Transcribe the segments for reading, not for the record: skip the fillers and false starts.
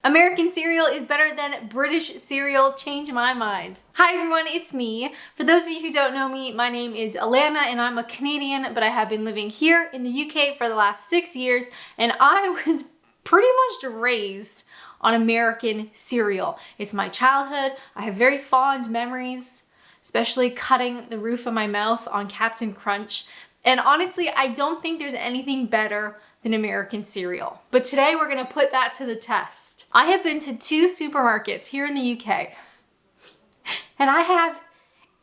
American cereal is better than British cereal. Change my mind. Hi everyone, it's me. For those of you who don't know me, my name is Alanna and I'm a Canadian, but I have been living here in the UK for the last 6 years, and I was pretty much raised on American cereal. It's my childhood. I have very fond memories, especially cutting the roof of my mouth on Captain Crunch. And honestly, I don't think there's anything better than American cereal. But today we're gonna put that to the test. I have been to 2 supermarkets here in the UK, and I have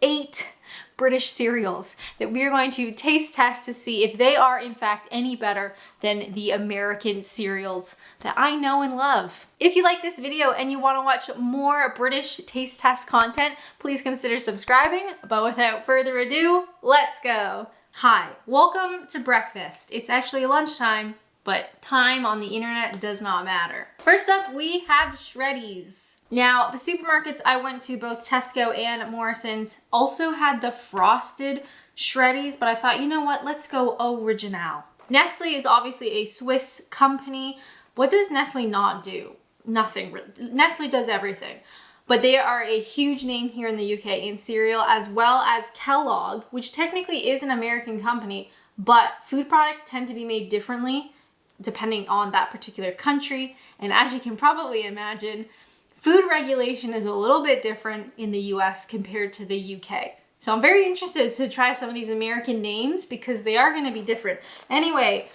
8 British cereals that we are going to taste test to see if they are in fact any better than the American cereals that I know and love. If you like this video and you want to watch more British taste test content, please consider subscribing. But without further ado, let's go. Hi, welcome to breakfast. It's actually lunchtime, but time on the internet does not matter. First up, we have Shreddies. Now, the supermarkets I went to, both Tesco and Morrison's, also had the frosted Shreddies, but I thought, you know what, let's go original. Nestle is obviously a Swiss company. What does Nestle not do? Nothing. Nestle does everything. But they are a huge name here in the UK in cereal, as well as Kellogg, which technically is an American company, but food products tend to be made differently depending on that particular country. And as you can probably imagine, food regulation is a little bit different in the US compared to the UK. So I'm very interested to try some of these American names because they are going to be different. Anyway,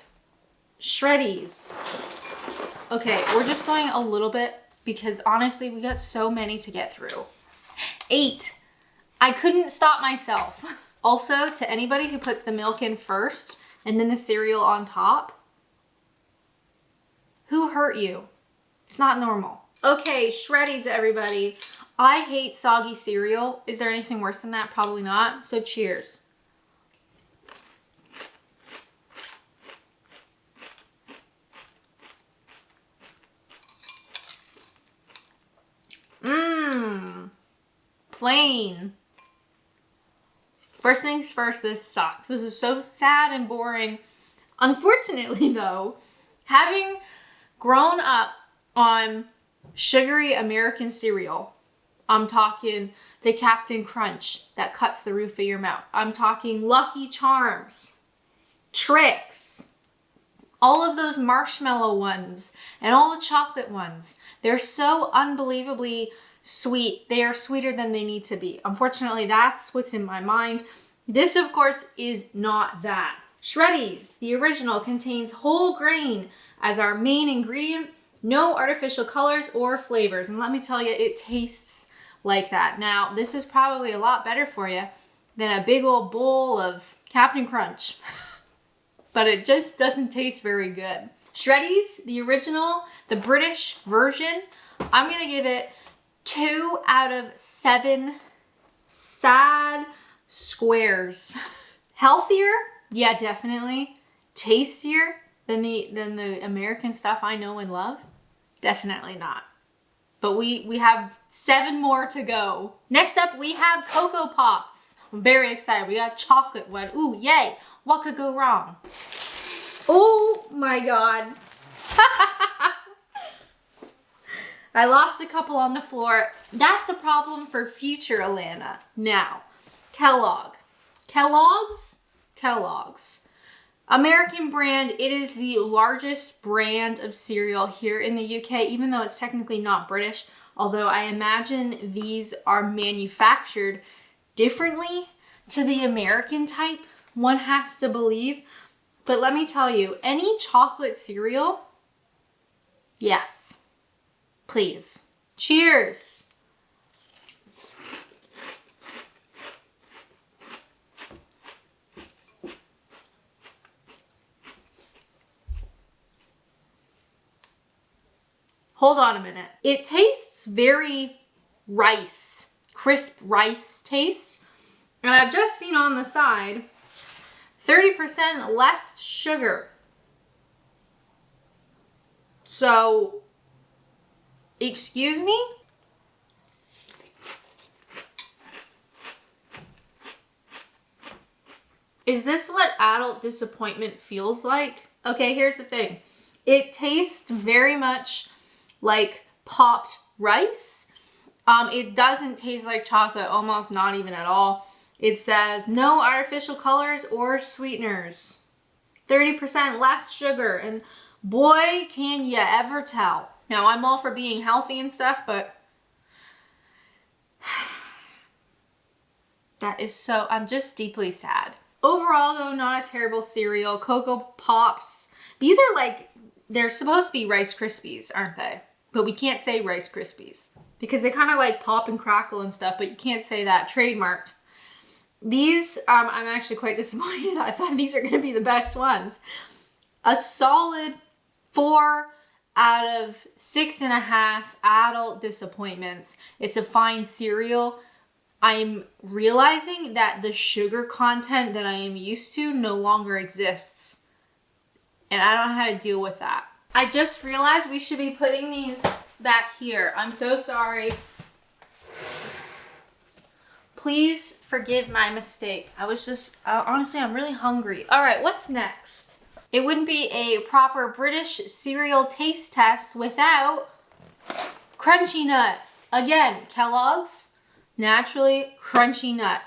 Shreddies. Okay, we're just going a little bit because honestly, we got so many to get through. 8. I couldn't stop myself. Also, to anybody who puts the milk in first and then the cereal on top, who hurt you? It's not normal. Okay, Shreddies, everybody. I hate soggy cereal. Is there anything worse than that? Probably not. So cheers. Plain. First things first, this sucks. This is so sad and boring. Unfortunately though, having grown up on sugary American cereal, I'm talking the Captain Crunch that cuts the roof of your mouth. I'm talking Lucky Charms, Trix, all of those marshmallow ones, and all the chocolate ones. They're so unbelievably sweet. They are sweeter than they need to be. Unfortunately, that's what's in my mind. This, of course, is not that. Shreddies, the original, contains whole grain as our main ingredient. No artificial colors or flavors. And let me tell you, it tastes like that. Now, this is probably a lot better for you than a big old bowl of Captain Crunch. But it just doesn't taste very good. Shreddies, the original, the British version, I'm going to give it 2 out of 7 sad squares. Healthier? Yeah, definitely. Tastier than the American stuff I know and love? Definitely not. But we have 7 more to go. Next up, we have Cocoa Pops. I'm very excited. We got chocolate one. Ooh, yay. What could go wrong? Oh my God. I lost a couple on the floor. That's a problem for future Alanna. Now, Kellogg. Kellogg's? American brand. It is the largest brand of cereal here in the UK, even though it's technically not British. Although I imagine these are manufactured differently to the American type, one has to believe. But let me tell you, any chocolate cereal, yes. Please. Cheers. Hold on a minute. It tastes very rice, crisp rice taste. And I've just seen on the side, 30% less sugar. So, excuse me? Is this what adult disappointment feels like? Okay, here's the thing. It tastes very much like popped rice. It doesn't taste like chocolate, almost not even at all. It says no artificial colors or sweeteners. 30% less sugar, and boy, can you ever tell. Now, I'm all for being healthy and stuff, but that is so, I'm just deeply sad. Overall, though, not a terrible cereal. Cocoa Pops. These are like, they're supposed to be Rice Krispies, aren't they? But we can't say Rice Krispies because they kind of like pop and crackle and stuff, but you can't say that. Trademarked. These, I'm actually quite disappointed. I thought these are going to be the best ones. A solid 4 out of 6.5 adult disappointments. It's a fine cereal. I'm realizing that the sugar content that I am used to no longer exists. And I don't know how to deal with that. I just realized we should be putting these back here. I'm so sorry. Please forgive my mistake. I was just, honestly, I'm really hungry. All right, what's next? It wouldn't be a proper British cereal taste test without Crunchy Nut. Again, Kellogg's, naturally Crunchy Nut.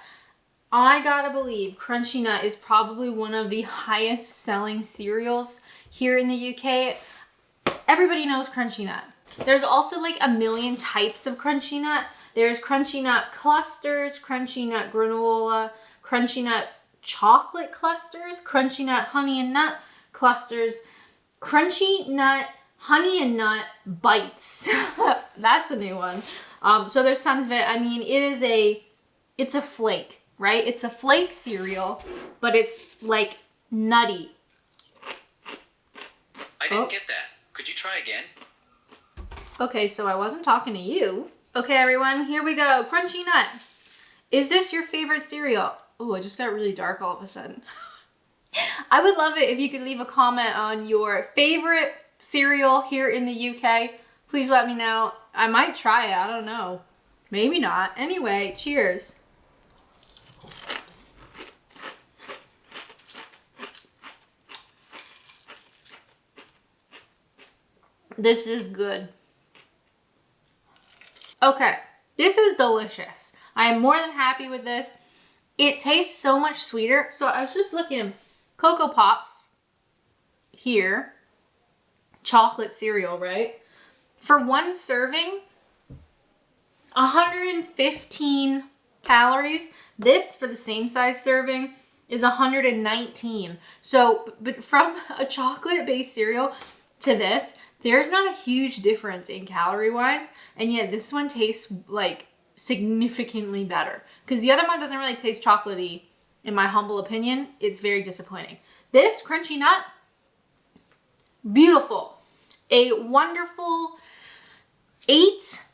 I gotta believe Crunchy Nut is probably one of the highest selling cereals here in the UK. Everybody knows Crunchy Nut. There's also like a million types of Crunchy Nut. There's Crunchy Nut clusters, Crunchy Nut granola, Crunchy Nut chocolate clusters, Crunchy Nut honey and nut clusters, Crunchy Nut honey and nut bites. That's a new one. So there's tons of it. I mean, it's a flake, right? It's a flake cereal, but it's like nutty. I didn't get that. Could you try again? Okay, so I wasn't talking to you. Okay, everyone, here we go. Crunchy Nut. Is this your favorite cereal? Oh, it just got really dark all of a sudden. I would love it if you could leave a comment on your favorite cereal here in the UK. Please let me know. I might try it. I don't know. Maybe not. Anyway, cheers. This is good. Okay, this is delicious. I am more than happy with this. It tastes so much sweeter. So I was just looking, Cocoa Pops here, chocolate cereal, right? For one serving, 115 calories. This, for the same size serving, is 119. So, but from a chocolate-based cereal to this, there's not a huge difference in calorie-wise, and yet this one tastes like significantly better. Because the other one doesn't really taste chocolatey, in my humble opinion. It's very disappointing. This Crunchy Nut, beautiful. A wonderful 8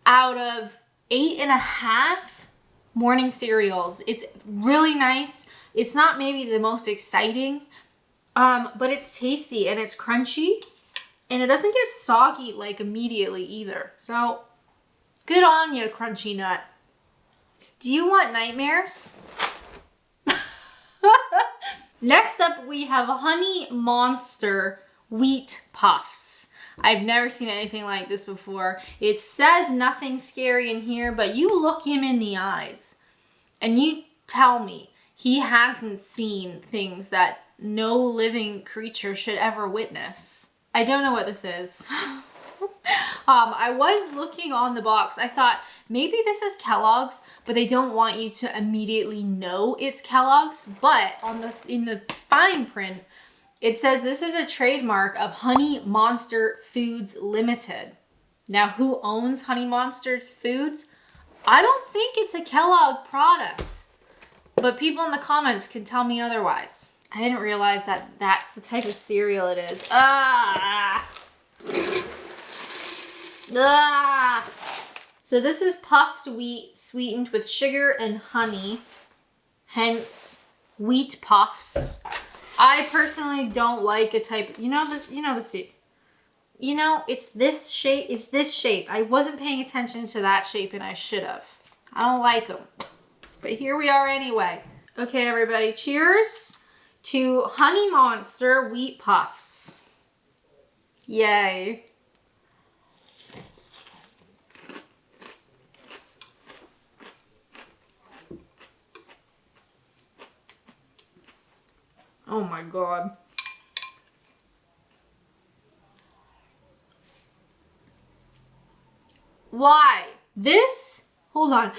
out of 8.5 morning cereals. It's really nice. It's not maybe the most exciting, but it's tasty and it's crunchy. And it doesn't get soggy like immediately either. So good on you, Crunchy Nut. Do you want nightmares? Next up, we have Honey Monster Wheat Puffs. I've never seen anything like this before. It says nothing scary in here, but you look him in the eyes and you tell me he hasn't seen things that no living creature should ever witness. I don't know what this is. I was looking on the box. I thought maybe this is Kellogg's, but they don't want you to immediately know it's Kellogg's. But in the fine print, it says this is a trademark of Honey Monster Foods Limited. Now, who owns Honey Monster Foods? I don't think it's a Kellogg product, but people in the comments can tell me otherwise. I didn't realize that that's the type of cereal it is. So this is puffed wheat sweetened with sugar and honey, hence wheat puffs. I personally don't like a type, it's this shape. I wasn't paying attention to that shape and I should have. I don't like them, but here we are anyway. Okay, everybody, cheers to Honey Monster Wheat Puffs. Yay. Oh my God. Why? This? Hold on.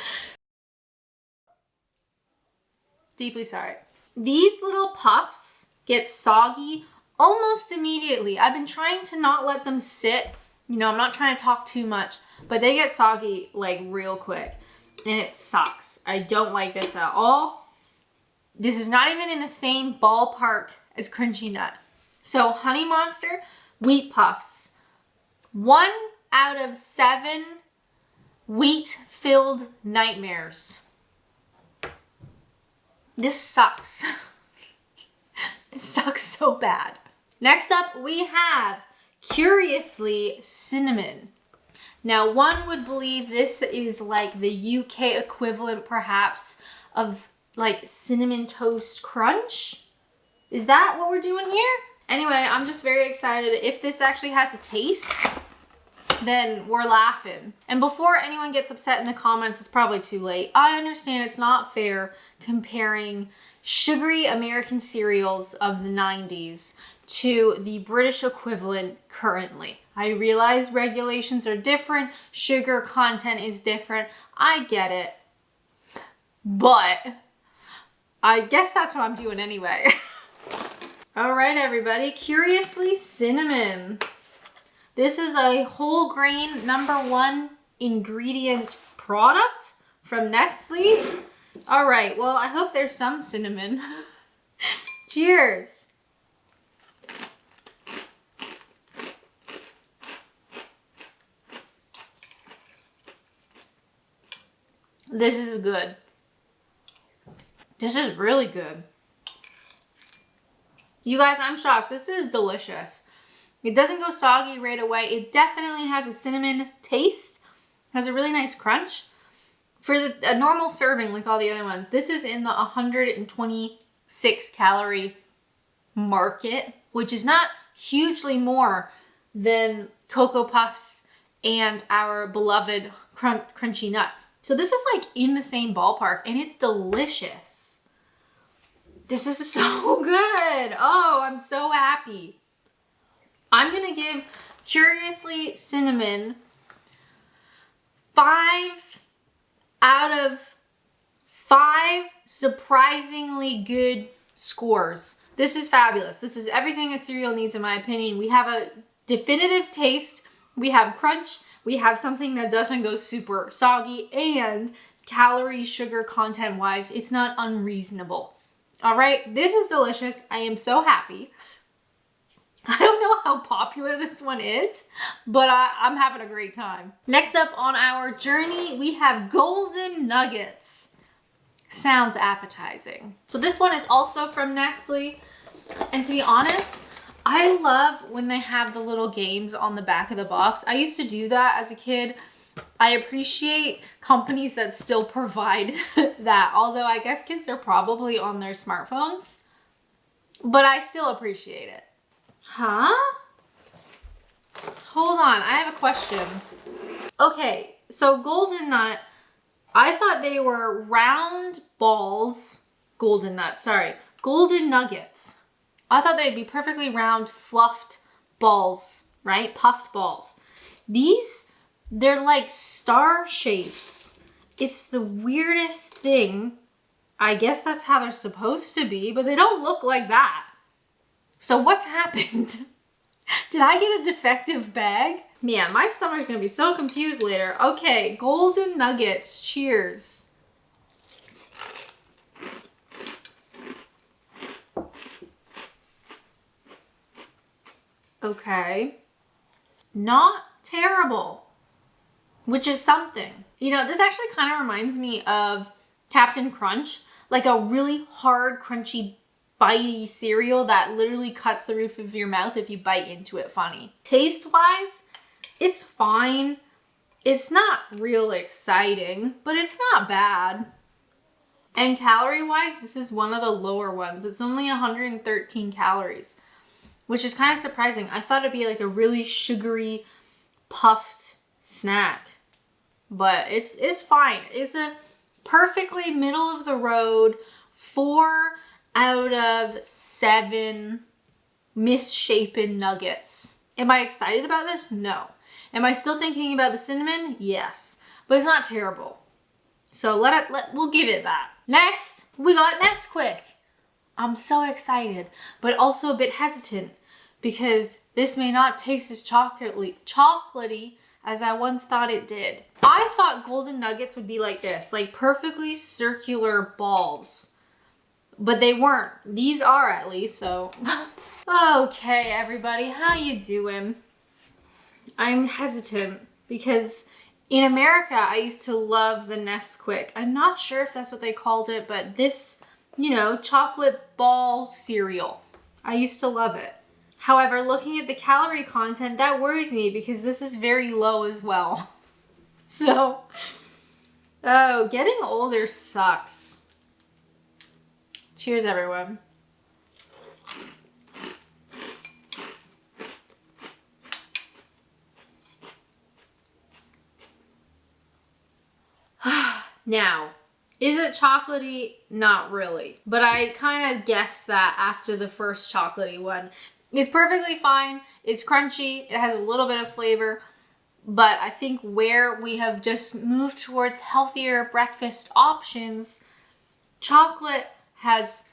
Deeply sorry. These little puffs get soggy almost immediately. I've been trying to not let them sit. You know, I'm not trying to talk too much, but they get soggy like real quick. And it sucks. I don't like this at all. This is not even in the same ballpark as Crunchy Nut. So Honey Monster Wheat Puffs. 1 out of 7 wheat-filled nightmares. This sucks. This sucks so bad. Next up, we have Curiously Cinnamon. Now, one would believe this is like the UK equivalent, perhaps, of like Cinnamon Toast Crunch. Is that what we're doing here? Anyway, I'm just very excited. If this actually has a taste, then we're laughing. And before anyone gets upset in the comments, it's probably too late. I understand it's not fair comparing sugary American cereals of the 90s to the British equivalent currently. I realize regulations are different, sugar content is different, I get it. But I guess that's what I'm doing anyway. All right, everybody, Curiously Cinnamon. This is a whole grain #1 ingredient product from Nestle. All right, well, I hope there's some cinnamon. Cheers. This is good. This is really good. You guys, I'm shocked. This is delicious. It doesn't go soggy right away. It definitely has a cinnamon taste. Has a really nice crunch. For a normal serving, like all the other ones, this is in the 126 calorie market, which is not hugely more than Cocoa Puffs and our beloved Crunchy Nut. So this is like in the same ballpark, and it's delicious. This is so good. Oh, I'm so happy. I'm gonna give Curiously Cinnamon 5 out of 5 surprisingly good scores. This is fabulous. This is everything a cereal needs, in my opinion. We have a definitive taste. We have crunch. We have something that doesn't go super soggy, and calorie, sugar content wise, it's not unreasonable. All right, this is delicious. I am so happy. I don't know how popular this one is, but I'm having a great time. Next up on our journey, we have Golden Nuggets. Sounds appetizing. So this one is also from Nestle. And to be honest, I love when they have the little games on the back of the box. I used to do that as a kid. I appreciate companies that still provide that, although I guess kids are probably on their smartphones, but I still appreciate it. Huh? Hold on, I have a question. Okay, so Golden Nut, I thought they were round balls, Golden Nuggets. I thought they'd be perfectly round, fluffed balls, right? Puffed balls. These, they're like star shapes. It's the weirdest thing. I guess that's how they're supposed to be, but they don't look like that. So what's happened? Did I get a defective bag? Man, my stomach's gonna be so confused later. Okay, Golden Nuggets, cheers. Okay. Not terrible, which is something. You know, this actually kind of reminds me of Captain Crunch, like a really hard, crunchy, bitey cereal that literally cuts the roof of your mouth if you bite into it funny. Taste-wise, it's fine. It's not real exciting, but it's not bad. And calorie-wise, this is one of the lower ones. It's only 113 calories, which is kind of surprising. I thought it'd be like a really sugary, puffed snack, but it's fine. It's a perfectly middle of the road 4 out of 7 misshapen nuggets. Am I excited about this? No. Am I still thinking about the cinnamon? Yes. But it's not terrible. So we'll give it that. Next, we got Nesquik. I'm so excited, but also a bit hesitant because this may not taste as chocolatey as I once thought it did. I thought golden nuggets would be like this, like perfectly circular balls, but they weren't. These are at least, so. Okay, everybody, how you doing? I'm hesitant because in America, I used to love the Nesquik. I'm not sure if that's what they called it, but this, you know, chocolate ball cereal. I used to love it. However, looking at the calorie content, that worries me because this is very low as well. So, oh, getting older sucks. Cheers, everyone. Now, is it chocolatey? Not really. But I kind of guessed that after the first chocolatey one. It's perfectly fine. It's crunchy. It has a little bit of flavor. But I think where we have just moved towards healthier breakfast options, chocolate has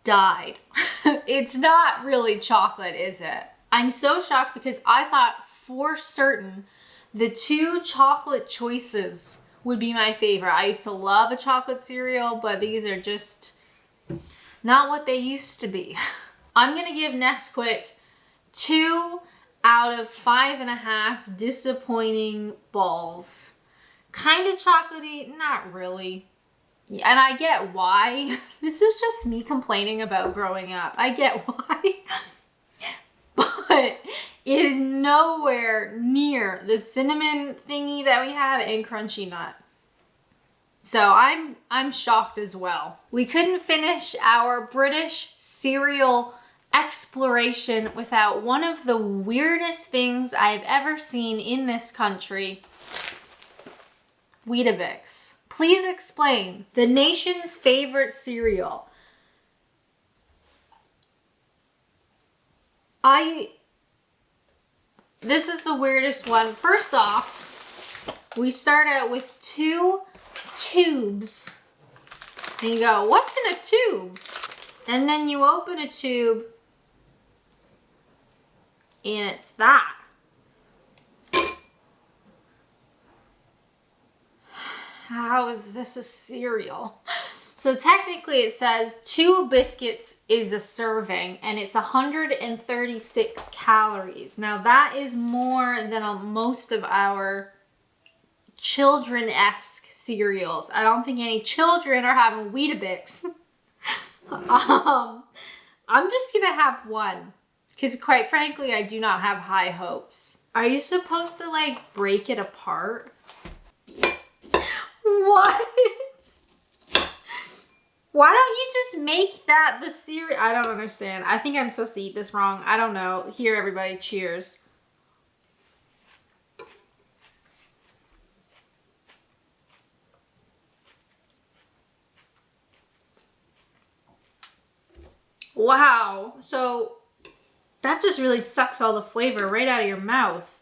died. It's not really chocolate, is it? I'm so shocked because I thought for certain the 2 chocolate choices would be my favorite. I used to love a chocolate cereal, but these are just not what they used to be. I'm gonna give Nesquik 2 out of 5.5 disappointing balls. Kind of chocolatey, not really. Yeah, and I get why. This is just me complaining about growing up. I get why. But it is nowhere near the cinnamon thingy that we had in Crunchy Nut. So I'm shocked as well. We couldn't finish our British cereal exploration without one of the weirdest things I've ever seen in this country. Weetabix. Please explain. The nation's favorite cereal. This is the weirdest one. First off, we start out with 2 tubes. And you go, what's in a tube? And then you open a tube and it's that. How is this a cereal? So technically it says 2 biscuits is a serving and it's 136 calories. Now that is more than most of our children-esque cereals. I don't think any children are having Weetabix. I'm just gonna have one because quite frankly, I do not have high hopes. Are you supposed to like break it apart? What? Why don't you just make that the cereal? I don't understand. I think I'm supposed to eat this wrong. I don't know. Here, everybody, cheers. Wow. So that just really sucks all the flavor right out of your mouth.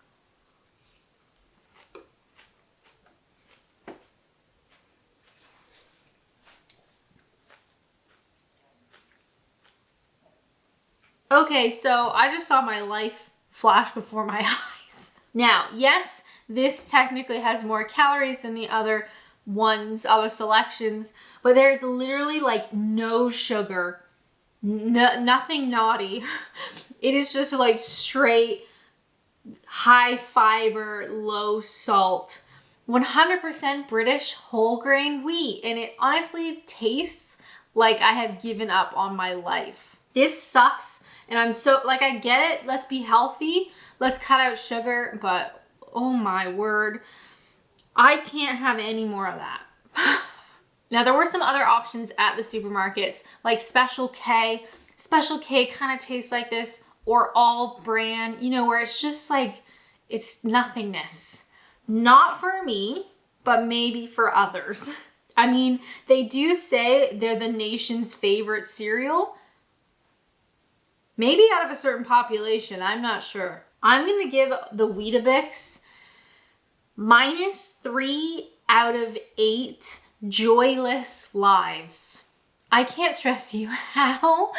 Okay, so I just saw my life flash before my eyes. Now, yes, this technically has more calories than the other ones, other selections, but there's literally like no sugar, nothing naughty. It is just like straight high fiber, low salt, 100% British whole grain wheat. And it honestly tastes like I have given up on my life. This sucks. And I'm so, like, I get it. Let's be healthy. Let's cut out sugar. But, oh my word. I can't have any more of that. Now, there were some other options at the supermarkets, like Special K. Special K kind of tastes like this. Or All Brand, you know, where it's just like, it's nothingness. Not for me, but maybe for others. I mean, they do say they're the nation's favorite cereal. Maybe out of a certain population, I'm not sure. I'm gonna give the Weetabix -3 out of 8 joyless lives. I can't stress you how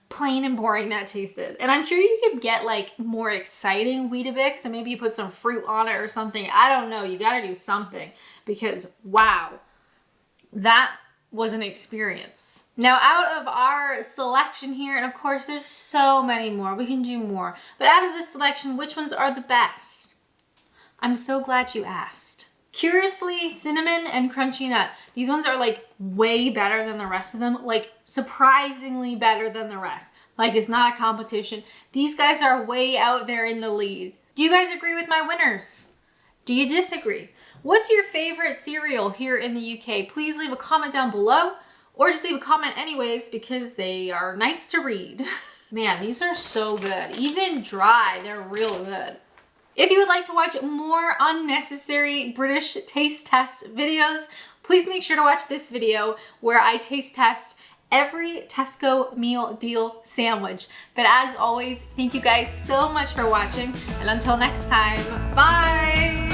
plain and boring that tasted. And I'm sure you could get like more exciting Weetabix and maybe you put some fruit on it or something. I don't know. You gotta do something because wow, that was an experience. Now out of our selection here, and of course there's so many more, we can do more, but out of this selection, which ones are the best? I'm so glad you asked. Curiously, cinnamon and crunchy nut. These ones are like way better than the rest of them, like surprisingly better than the rest. Like it's not a competition. These guys are way out there in the lead. Do you guys agree with my winners? Do you disagree? What's your favorite cereal here in the UK? Please leave a comment down below or just leave a comment anyways because they are nice to read. Man, these are so good. Even dry, they're real good. If you would like to watch more unnecessary British taste test videos, please make sure to watch this video where I taste test every Tesco meal deal sandwich. But as always, thank you guys so much for watching, and until next time, bye!